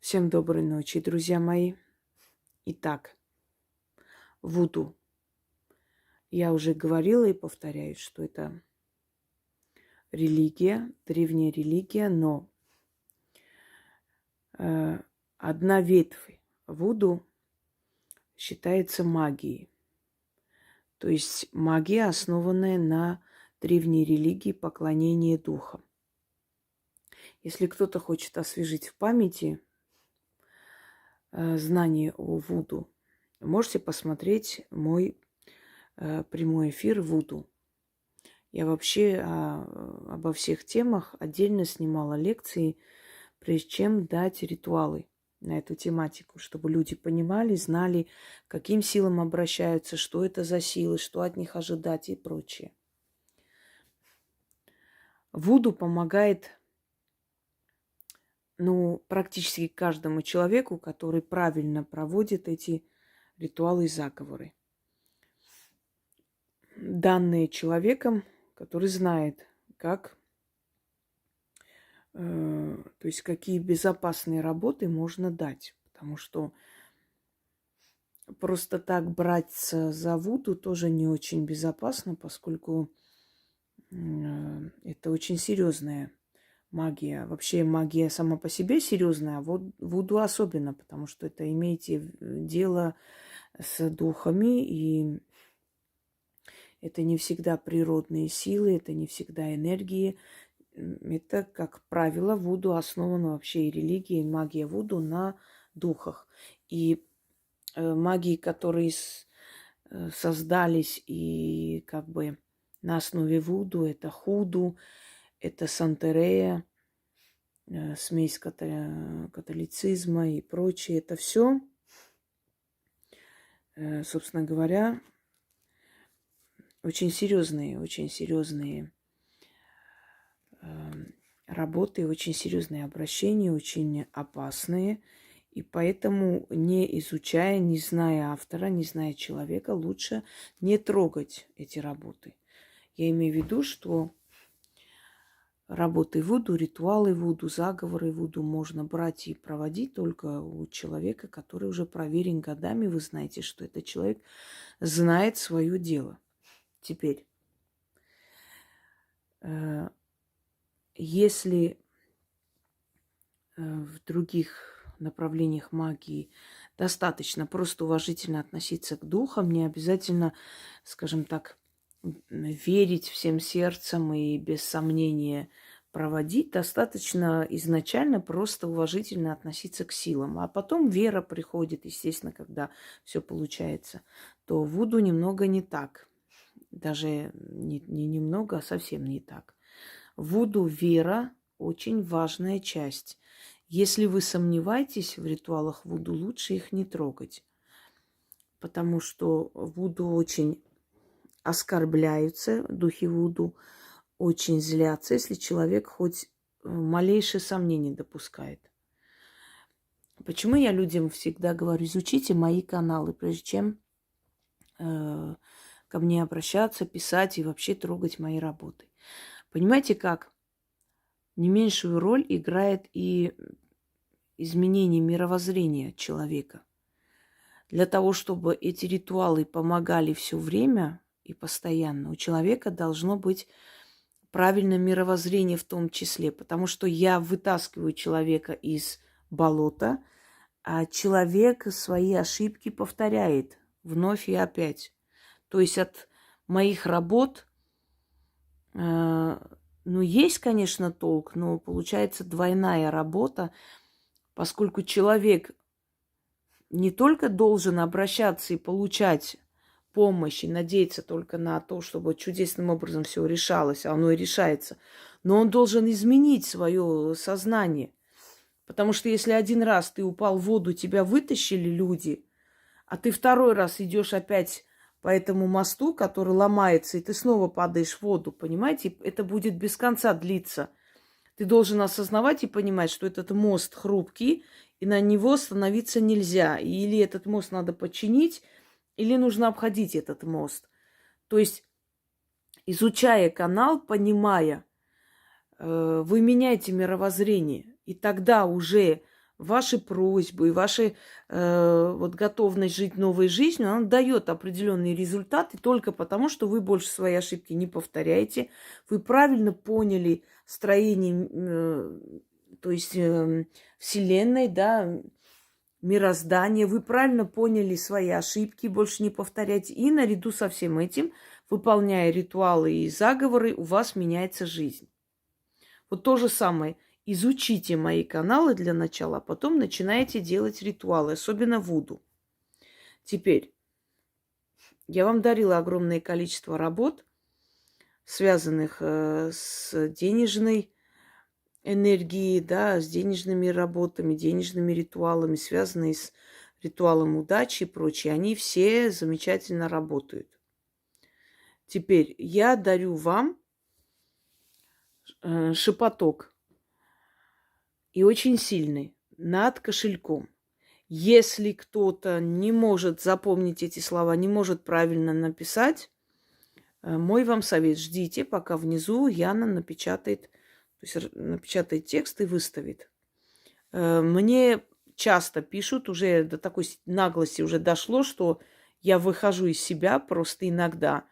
Всем доброй ночи, друзья мои. Итак, вуду. Я уже говорила и повторяю, что это религия, древняя религия, но э, одна ветвь вуду считается магией. То есть магия, основанная на древней религии поклонения духам. Если кто-то хочет освежить в памяти знание о вуду, можете посмотреть мой прямой эфир вуду. Я вообще обо всех темах отдельно снимала лекции, прежде чем дать ритуалы на эту тематику, чтобы люди понимали, знали, к каким силам обращаются, что это за силы, что от них ожидать и прочее. Вуду помогает, практически каждому человеку, который правильно проводит эти ритуалы и заговоры. Данные человеком, который знает, как то есть какие безопасные работы можно дать. Потому что просто так браться за вуду тоже не очень безопасно, поскольку это очень серьезная магия. Вообще магия сама по себе серьезная, а вот вуду особенно, потому что это имеете дело с духами, и это не всегда природные силы, это не всегда энергии. Это, как правило, вуду основана вообще и религия, и магия вуду на духах. И магии, которые создались и как бы на основе вуду, это худу, это сантерея, смесь католицизма и прочее. Это все, собственно говоря, очень серьезные работы, очень серьезные обращения, очень опасные. И поэтому, не изучая, не зная автора, не зная человека, лучше не трогать эти работы. Я имею в виду, что работы вуду, ритуалы вуду, заговоры вуду можно брать и проводить только у человека, который уже проверен годами. Вы знаете, что этот человек знает свое дело. Теперь, если в других направлениях магии достаточно просто уважительно относиться к духам, не обязательно, скажем так, верить всем сердцем и без сомнения проводить, достаточно изначально просто уважительно относиться к силам. А потом вера приходит, естественно, когда все получается. То вуду немного не так. Даже не немного, а совсем не так. Вуду вера очень важная часть. Если вы сомневаетесь в ритуалах вуду, лучше их не трогать. Потому что вуду очень оскорбляются, духи вуду очень злятся, если человек хоть малейшее сомнение допускает. Почему я людям всегда говорю, изучите мои каналы, прежде чем ко мне обращаться, писать и вообще трогать мои работы. Понимаете как? Не меньшую роль играет и изменение мировоззрения человека. Для того, чтобы эти ритуалы помогали все время и постоянно, у человека должно быть правильное мировоззрение в том числе. Потому что я вытаскиваю человека из болота, а человек свои ошибки повторяет вновь и опять. То есть от моих работ, есть, конечно, толк, но получается двойная работа, поскольку человек не только должен обращаться и получать помощь и надеяться только на то, чтобы чудесным образом все решалось, а оно и решается, но он должен изменить свое сознание. Потому что если один раз ты упал в воду, тебя вытащили люди, а ты второй раз идешь опять по этому мосту, который ломается, и ты снова падаешь в воду, понимаете? Это будет без конца длиться. Ты должен осознавать и понимать, что этот мост хрупкий, и на него становиться нельзя. Или этот мост надо починить, или нужно обходить этот мост. То есть, изучая канал, понимая, вы меняете мировоззрение. И тогда уже ваши просьбы, ваши вот готовность жить новой жизнью, она дает определенные результаты только потому, что вы больше свои ошибки не повторяете, вы правильно поняли строение, то есть Вселенной, да, мироздания, вы правильно поняли свои ошибки, больше не повторяйте. И наряду со всем этим, выполняя ритуалы и заговоры, у вас меняется жизнь. Вот то же самое. Изучите мои каналы для начала, а потом начинайте делать ритуалы, особенно вуду. Теперь, я вам дарила огромное количество работ, связанных с денежной энергией, да, с денежными работами, денежными ритуалами, связанные с ритуалом удачи и прочее. Они все замечательно работают. Теперь я дарю вам шепоток. И очень сильный, над кошельком. Если кто-то не может запомнить эти слова, не может правильно написать, мой вам совет: ждите, пока внизу Яна напечатает, то есть напечатает текст и выставит. Мне часто пишут, уже до такой наглости уже дошло, что я выхожу из себя просто иногда.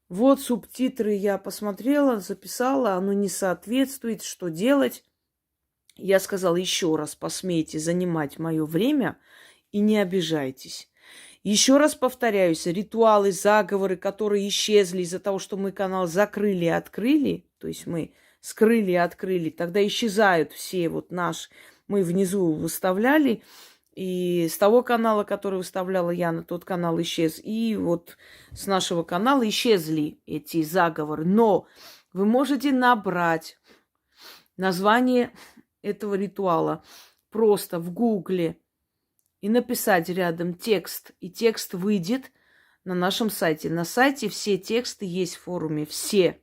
Вот субтитры я посмотрела, записала, оно не соответствует, что делать? Я сказала: еще раз посмейте занимать мое время и не обижайтесь. Еще раз повторяюсь, ритуалы, заговоры, которые исчезли из-за того, что мы канал закрыли и открыли, то есть мы скрыли и открыли, тогда исчезают все вот мы внизу выставляли, и с того канала, который выставляла Яна, тот канал исчез, и вот с нашего канала исчезли эти заговоры. Но вы можете набрать название этого ритуала просто в Гугле и написать рядом текст, и текст выйдет на нашем сайте. На сайте все тексты есть в форуме, все.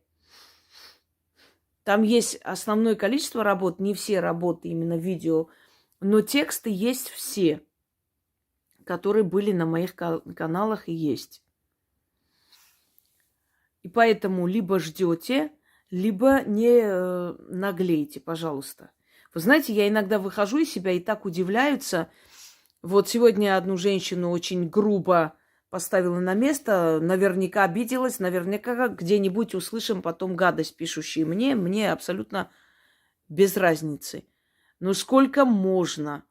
Там есть основное количество работ, не все работы именно видео, но тексты есть все, которые были на моих каналах и есть. И поэтому либо ждете, либо не наглейте, пожалуйста. Вы знаете, я иногда выхожу из себя и так удивляются. Вот сегодня одну женщину очень грубо поставила на место, наверняка обиделась, наверняка где-нибудь услышим потом гадость, пишущие мне абсолютно без разницы. Но сколько можно?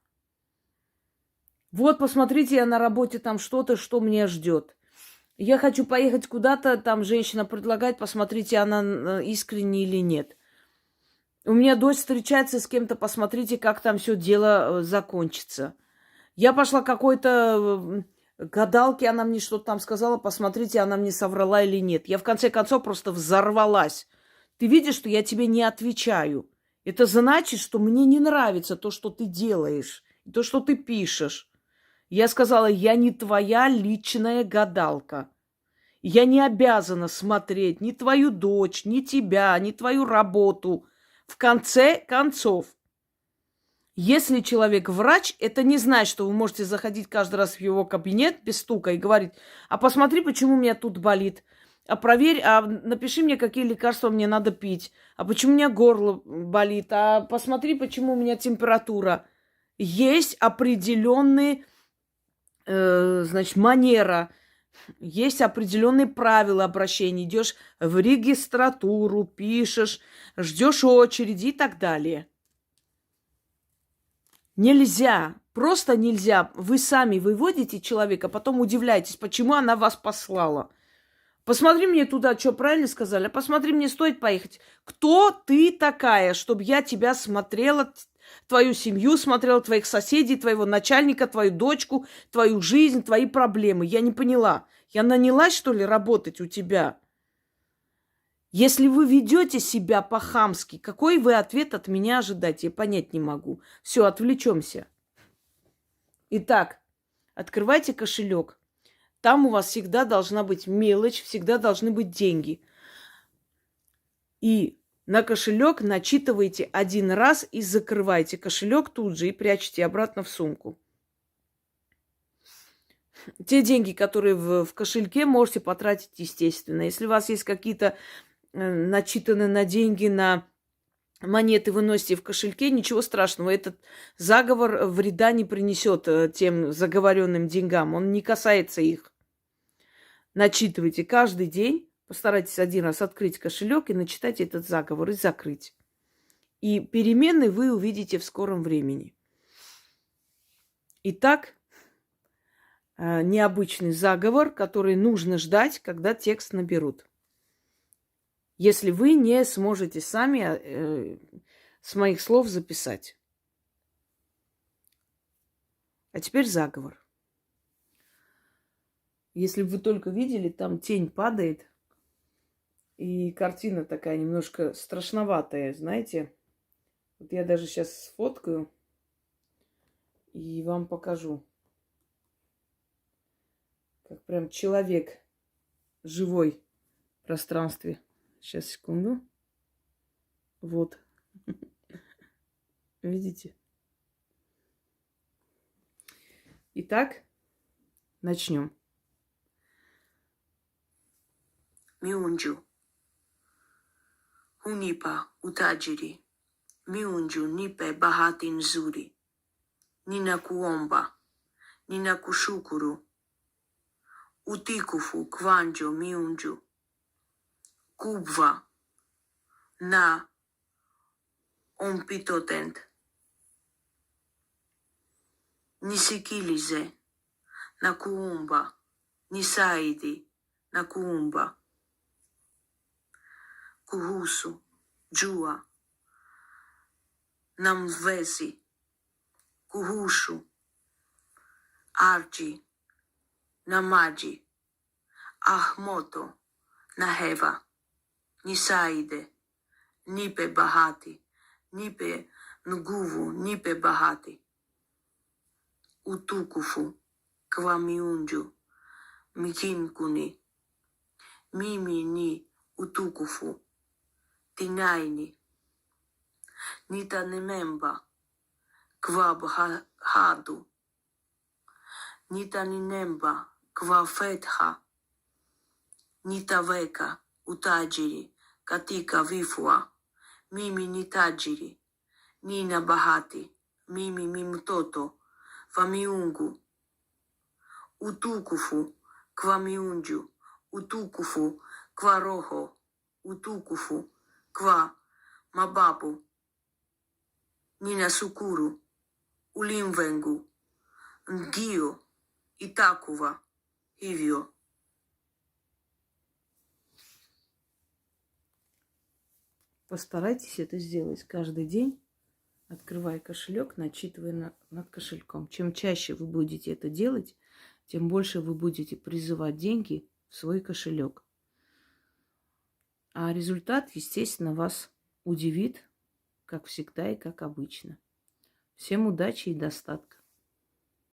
Вот, посмотрите, я на работе там что-то, что меня ждет. Я хочу поехать куда-то, там женщина предлагает, посмотрите, она искренне или нет. У меня дочь встречается с кем-то, посмотрите, как там все дело закончится. Я пошла к какой-то гадалке, она мне что-то там сказала, посмотрите, она мне соврала или нет. Я в конце концов просто взорвалась. Ты видишь, что я тебе не отвечаю. Это значит, что мне не нравится то, что ты делаешь, то, что ты пишешь. Я сказала: я не твоя личная гадалка. Я не обязана смотреть ни твою дочь, ни тебя, ни твою работу. В конце концов, если человек врач, это не значит, что вы можете заходить каждый раз в его кабинет без стука и говорить: а посмотри, почему у меня тут болит, а проверь, а напиши мне, какие лекарства мне надо пить, а почему у меня горло болит, а посмотри, почему у меня температура. Есть определенные, манера, есть определенные правила обращения. Идешь в регистратуру, пишешь, ждешь очереди и так далее. Нельзя, просто нельзя. Вы сами выводите человека, потом удивляетесь, почему она вас послала. Посмотри мне туда, что правильно сказали, а посмотри, мне стоит поехать. Кто ты такая, чтобы я тебя смотрела, твою семью смотрела, твоих соседей, твоего начальника, твою дочку, твою жизнь, твои проблемы? Я не поняла. Я нанялась, что ли, работать у тебя? Если вы ведете себя по-хамски, какой вы ответ от меня ожидаете? Я понять не могу. Все, отвлечемся. Итак, открывайте кошелек. Там у вас всегда должна быть мелочь, всегда должны быть деньги. И на кошелек начитывайте один раз и закрывайте кошелек тут же и прячете обратно в сумку. Те деньги, которые в кошельке, можете потратить естественно. Если у вас есть какие-то начитаны на деньги, на монеты вы носите в кошельке, ничего страшного. Этот заговор вреда не принесет тем заговоренным деньгам. Он не касается их. Начитывайте каждый день. Постарайтесь один раз открыть кошелек и начитать этот заговор и закрыть. И перемены вы увидите в скором времени. Итак, необычный заговор, который нужно ждать, когда текст наберут. Если вы не сможете сами с моих слов записать. А теперь заговор. Если бы вы только видели, там тень падает, и картина такая немножко страшноватая, знаете. Вот я даже сейчас сфоткаю и вам покажу. Как прям человек живой в пространстве. Сейчас, секунду. Вот. Видите? Итак, начнем. Миунджу. Hunipa utajiri. Miunju nipe bahati nzuri. Ninakuomba. Ninakushukuru. Utikufu kwanjo miunju. Kubwa na omnipotent. Nisikilize na kuumba. Nisaidi na kuumba. Kuhusu jua na mwezi. Kuhusu ardhi na maji. Moto na hewa. Nisaide. Nipe bahati. Nipe nguvu. Nipe bahati. Utukufu kwa miungu mbinguni. Mimi ni utukufu. Dinaini. Nitanememba kwa bahadu. Nitanemba kwa fedha. Nitaweka utajiri katika vifua. Mimi ni tajiri. Nina bahati. Mimi ni mtoto wa miungu. Utukufu kwa miungu. Utukufu kwa roho. Utukufu kwa mababu. Ninashukuru ulimwengu. Ndio itakuwa hivyo. Постарайтесь это сделать каждый день, открывая кошелек, начитывая над кошельком. Чем чаще вы будете это делать, тем больше вы будете призывать деньги в свой кошелек. А результат, естественно, вас удивит, как всегда и как обычно. Всем удачи и достатка.